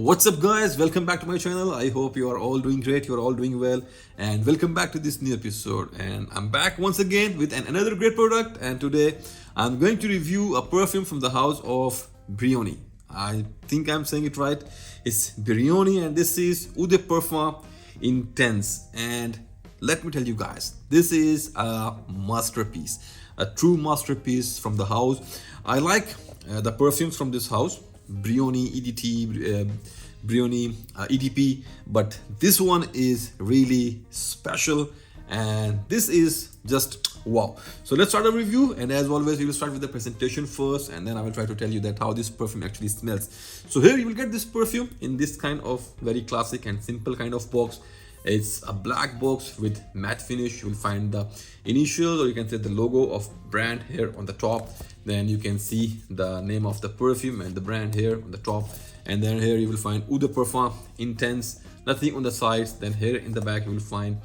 What's up guys, welcome back to my channel. I hope you are all doing great, you are all doing well, and welcome back to this new episode. And I'm back once again with another great product, and today I'm going to review a perfume from the house of Brioni. I think I'm saying it right. It's Brioni, and this is Eau de Parfum Intense. And let me tell you guys, this is a masterpiece, a true masterpiece from the house. I like the perfumes from this house, Brioni, EDT, Brioni, EDP, but this one is really special, and this is just wow. So let's start a review, and as always we will start with the presentation first, and then I will try to tell you that how this perfume actually smells. So here you will get this perfume in this kind of very classic and simple kind of box. It's a black box with matte finish. You will find the initials, or you can say the logo of brand here on the top. Then you can see the name of the perfume and the brand here on the top. And then here you will find Eau de Parfum Intense, nothing on the sides. Then here in the back you will find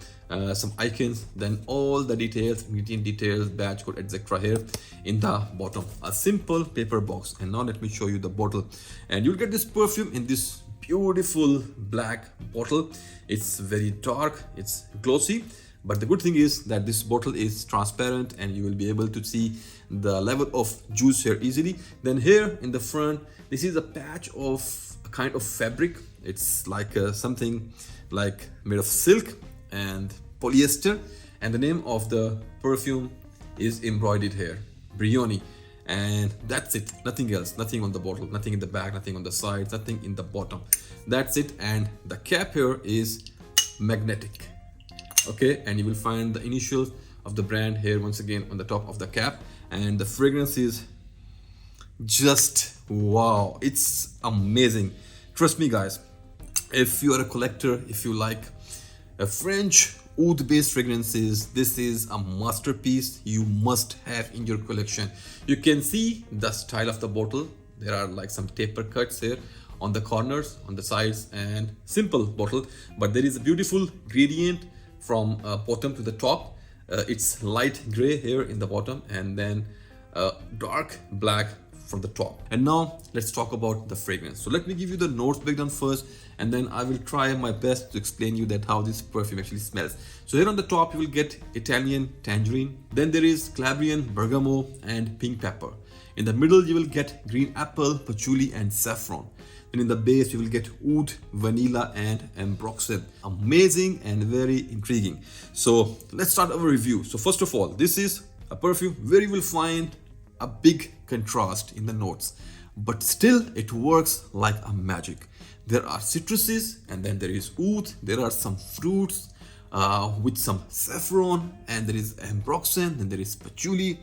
some icons, then all the details, ingredient details, batch code, etc. here in the bottom. A simple paper box. And now let me show you the bottle. And you'll get this perfume in this beautiful black bottle. It's very dark, it's glossy, but the good thing is that this bottle is transparent and you will be able to see the level of juice here easily. Then here in the front, this is a patch of a kind of fabric. It's like something like made of silk and polyester, and the name of the perfume is embroidered here, Brioni. And that's it, nothing else, nothing on the bottle, nothing in the back, nothing on the sides, nothing in the bottom. That's it. And the cap here is magnetic, okay, and you will find the initials of the brand here once again on the top of the cap. And the fragrance is just wow, it's amazing. Trust me guys, if you are a collector, if you like a French oud based fragrances, this is a masterpiece you must have in your collection. You can see the style of the bottle. There are like some taper cuts here on the corners, on the sides, and simple bottle, but there is a beautiful gradient from bottom to the top. It's light gray here in the bottom, and then dark black from the top. And now let's talk about the fragrance. So let me give you the notes breakdown first, and then I will try my best to explain you that how this perfume actually smells. So here on the top you will get Italian tangerine, then there is Calabrian bergamot and pink pepper. In the middle you will get green apple, patchouli and saffron. Then in the base you will get oud, vanilla and ambroxan. Amazing and very intriguing. So let's start our review. So first of all, this is a perfume where you will find a big contrast in the notes, but still it works like a magic. There are citruses, and then there is oud, there are some fruits with some saffron, and there is ambroxan, and there is patchouli.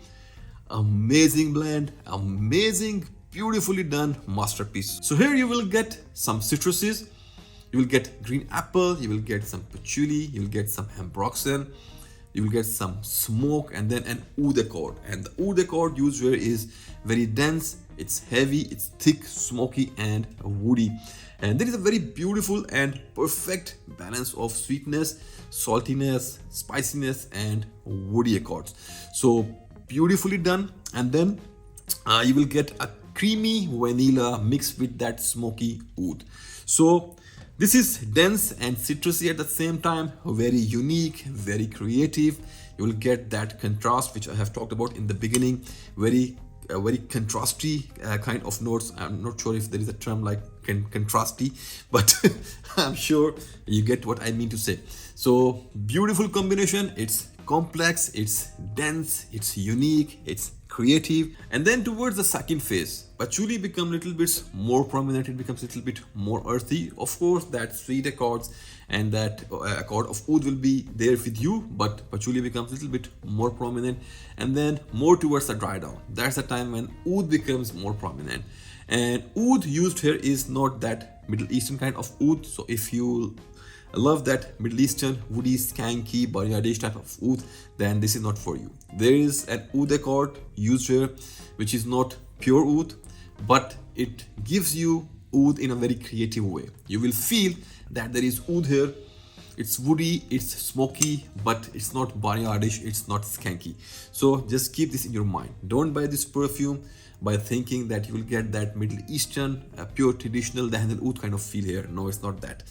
Amazing blend, amazing, beautifully done masterpiece. So here you will get some citruses, you will get green apple, you will get some patchouli, you will get some ambroxan, you will get some smoke, and then an oud accord. And the oud accord used here is very dense, it's heavy, it's thick, smoky and woody. And there is a very beautiful and perfect balance of sweetness, saltiness, spiciness and woody accords. So beautifully done. And then you will get a creamy vanilla mixed with that smoky oud. So this is dense and citrusy at the same time, very unique, very creative. You will get that contrast which I have talked about in the beginning, very contrasty kind of notes. I'm not sure if there is a term like contrasty, but I'm sure you get what I mean to say. So beautiful combination, it's complex, it's dense, it's unique, it's creative. And then towards the second phase, patchouli become a little bit more prominent, it becomes a little bit more earthy. Of course that sweet accords and that accord of oud will be there with you, but patchouli becomes a little bit more prominent. And then more towards the dry down, that's the time when oud becomes more prominent. And oud used here is not that Middle Eastern kind of oud. So if you love that Middle Eastern woody, skanky, Bangladesh type of oud, then this is not for you. There is an oud accord used here which is not pure oud, but it gives you oud in a very creative way. You will feel that there is oud here. It's woody, it's smoky, but it's not Bangladesh, it's not skanky. So just keep this in your mind. Don't buy this perfume by thinking that you will get that Middle Eastern, pure traditional Dahan al Oud kind of feel here. No, it's not that.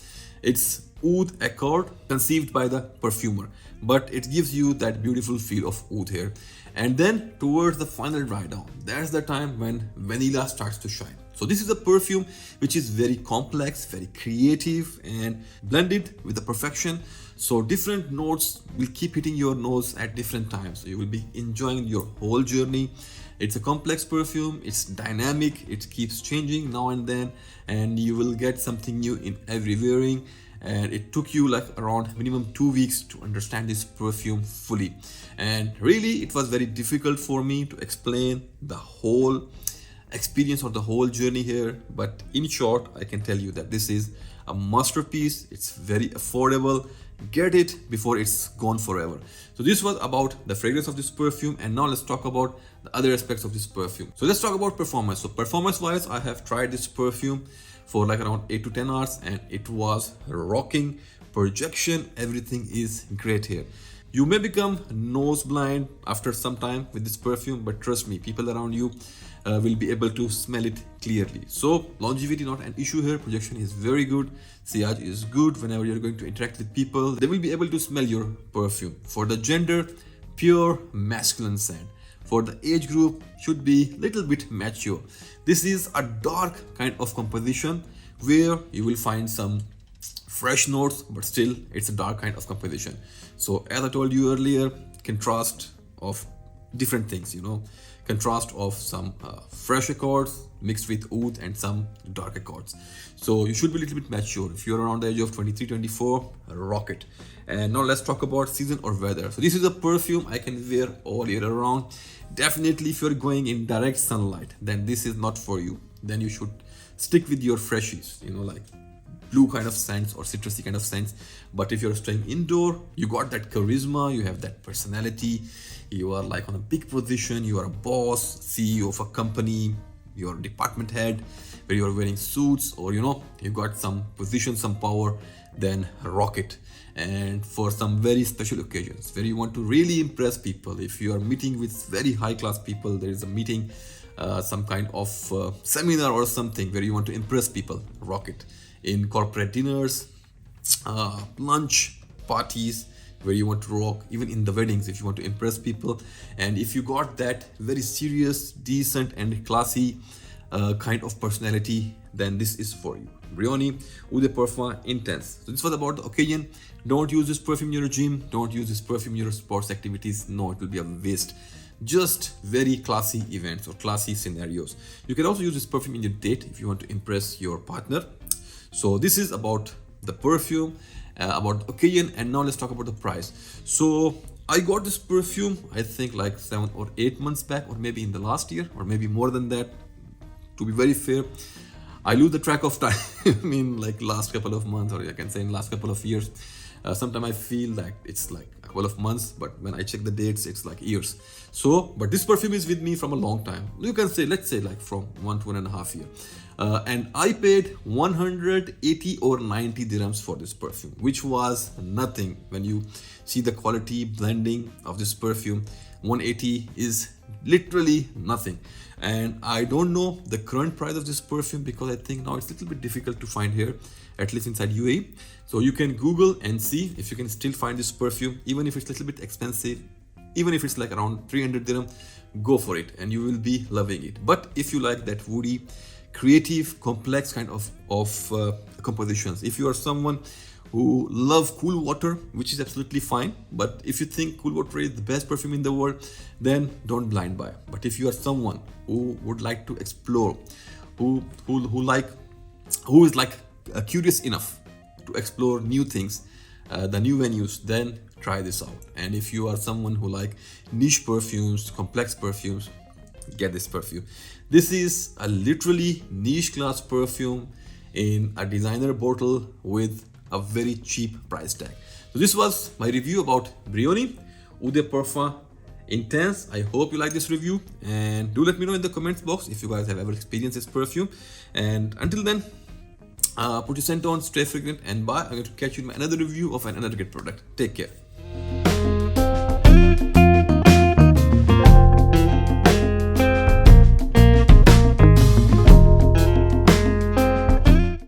It's oud accord conceived by the perfumer, but it gives you that beautiful feel of oud here. And then towards the final dry down, that's the time when vanilla starts to shine. So this is a perfume which is very complex, very creative, and blended with the perfection. So different notes will keep hitting your nose at different times. So you will be enjoying your whole journey. It's a complex perfume, it's dynamic, it keeps changing now and then, and you will get something new in every wearing. And it took you like around minimum 2 weeks to understand this perfume fully. And really, it was very difficult for me to explain the whole experience or the whole journey here. But in short, I can tell you that this is a masterpiece. It's very affordable. Get it before it's gone forever. So this was about the fragrance of this perfume, and now let's talk about the other aspects of this perfume. So let's talk about performance. So performance wise, I have tried this perfume for like around 8 to 10 hours and it was rocking. Projection, everything is great here. You may become nose blind after some time with this perfume, but trust me, people around you will be able to smell it clearly. So longevity not an issue here. Projection is very good. Sillage is good. Whenever you're going to interact with people, they will be able to smell your perfume. For the gender, pure masculine scent. For the age group, should be little bit mature. This is a dark kind of composition where you will find some fresh notes, but still it's a dark kind of composition. So as I told you earlier, contrast of different things, contrast of some fresh accords mixed with oud and some dark accords. So you should be a little bit mature. If you're around the age of 23, 24, rock it. And now let's talk about season or weather. So this is a perfume I can wear all year around. Definitely if you're going in direct sunlight, then this is not for you. Then you should stick with your freshies, like blue kind of scents or citrusy kind of scents. But if you're staying indoor, you got that charisma, you have that personality, you are like on a big position, you are a boss, CEO of a company, you're a department head, where you're wearing suits, or you got some position, some power, then rock it. And for some very special occasions where you want to really impress people, if you are meeting with very high class people, there is a meeting, some kind of seminar or something where you want to impress people, rock it. In corporate dinners, lunch parties where you want to rock, even in the weddings if you want to impress people. And if you got that very serious, decent and classy kind of personality, then this is for you. Brioni Eau de Parfum Intense. So this was about the occasion. Don't use this perfume in your gym, don't use this perfume in your sports activities. No, it will be a waste. Just very classy events or classy scenarios. You can also use this perfume in your date if you want to impress your partner. So this is about the perfume, about the occasion, and now let's talk about the price. So I got this perfume, I think like 7 or 8 months back, or maybe in the last year, or maybe more than that. To be very fair, I lose the track of time. I mean, like last couple of months, or I can say in last couple of years. Sometimes I feel like it's like a couple of months, but when I check the dates, it's like years. So, but this perfume is with me from a long time. You can say, let's say like from 1 to 1.5 years. And I paid 180 or 90 dirhams for this perfume, which was nothing. When you see the quality blending of this perfume, 180 is literally nothing. And I don't know the current price of this perfume because I think now it's a little bit difficult to find here, at least inside UAE. So you can Google and see if you can still find this perfume, even if it's a little bit expensive, even if it's like around 300 dirham, go for it and you will be loving it. But if you like that woody, creative, complex kind of compositions, if you are someone who love cool water, which is absolutely fine, but if you think cool water is the best perfume in the world, then don't blind buy. But if you are someone who would like to explore, who is like curious enough to explore new things, the new venues, then try this out. And if you are someone who like niche perfumes, complex perfumes, get this perfume. This is a literally niche class perfume in a designer bottle with a very cheap price tag. So this was my review about Brioni Eau de Parfum Intense. I hope you like this review, and do let me know in the comments box if you guys have ever experienced this perfume. And until then, put your scent on, stay fragrant, and bye. I'm going to catch you in another review of another great product. Take care.